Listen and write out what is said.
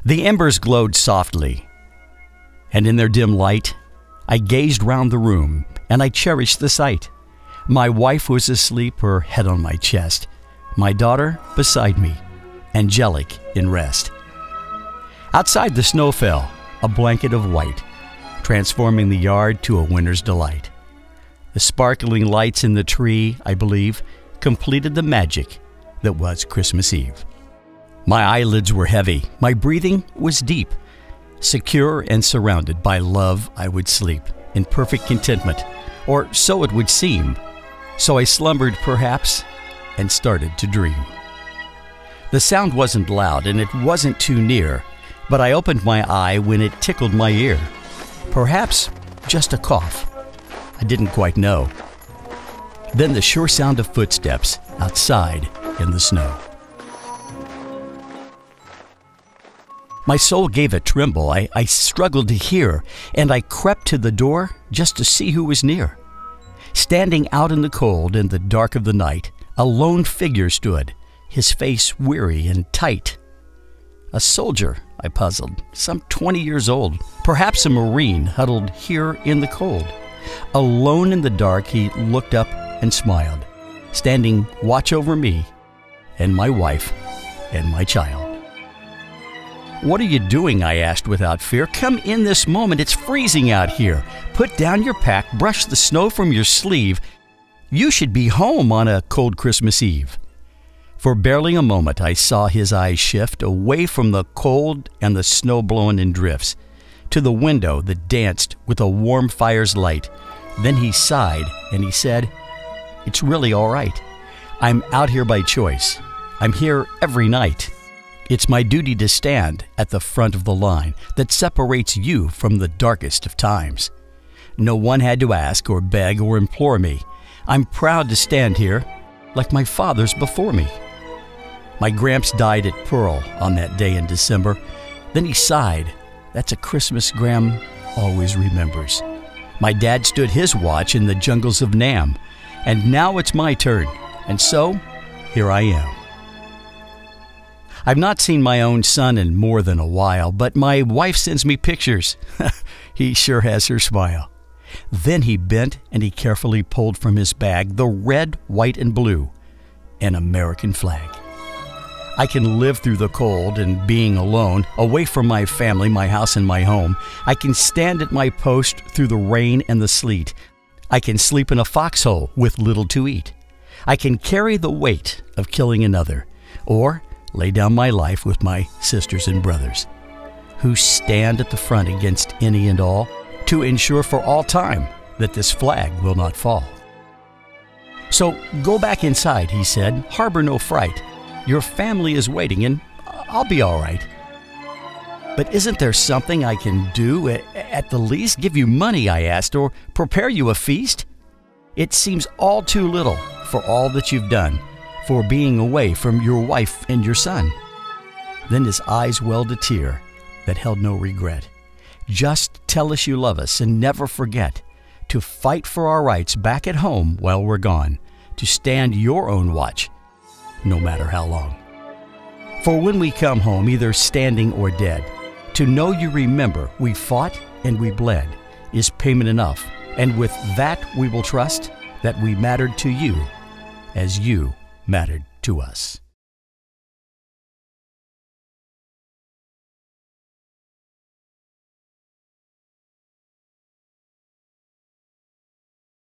The embers glowed softly, and in their dim light, I gazed round the room, and I cherished the sight. My wife was asleep, her head on my chest, my daughter beside me, angelic in rest. Outside the snow fell, a blanket of white, transforming the yard to a winter's delight. The sparkling lights in the tree, I believe, completed the magic that was Christmas Eve. My eyelids were heavy, my breathing was deep. Secure and surrounded by love, I would sleep in perfect contentment, or so it would seem. So I slumbered perhaps and started to dream. The sound wasn't loud and it wasn't too near, but I opened my eye when it tickled my ear. Perhaps just a cough. I didn't quite know. Then the sure sound of footsteps outside in the snow. My soul gave a tremble. I struggled to hear, and I crept to the door just to see who was near. Standing out in the cold in the dark of the night, a lone figure stood, his face weary and tight. A soldier, I puzzled, some 20 years old, perhaps a Marine huddled here in the cold. Alone in the dark, he looked up and smiled, standing watch over me and my wife and my child. "What are you doing?" I asked without fear. "Come in this moment, it's freezing out here. Put down your pack, brush the snow from your sleeve. You should be home on a cold Christmas Eve." For barely a moment I saw his eyes shift away from the cold and the snow blowing in drifts to the window that danced with a warm fire's light. Then he sighed and he said, "It's really all right. I'm out here by choice. I'm here every night. It's my duty to stand at the front of the line that separates you from the darkest of times. No one had to ask or beg or implore me. I'm proud to stand here like my fathers before me. My Gramps died at Pearl on that day in December." Then he sighed. "That's a Christmas Gram always remembers. My dad stood his watch in the jungles of Nam, and now it's my turn, and so here I am." I've not seen my own son in more than a while, but my wife sends me pictures. He sure has her smile. Then he bent and he carefully pulled from his bag the red, white, and blue, an American flag. I can live through the cold and being alone, away from my family, my house, and my home. I can stand at my post through the rain and the sleet. I can sleep in a foxhole with little to eat. I can carry the weight of killing another, or lay down my life with my sisters and brothers, who stand at the front against any and all to ensure for all time that this flag will not fall. "So go back inside," he said. "Harbor no fright. Your family is waiting, and I'll be all right." "But isn't there something I can do? At the least, give you money," I asked, "or prepare you a feast? It seems all too little for all that you've done, for being away from your wife and your son." Then his eyes welled a tear that held no regret. "Just tell us you love us and never forget to fight for our rights back at home while we're gone, to stand your own watch, no matter how long. For when we come home, either standing or dead, to know you remember we fought and we bled is payment enough, and with that we will trust that we mattered to you as you mattered to us."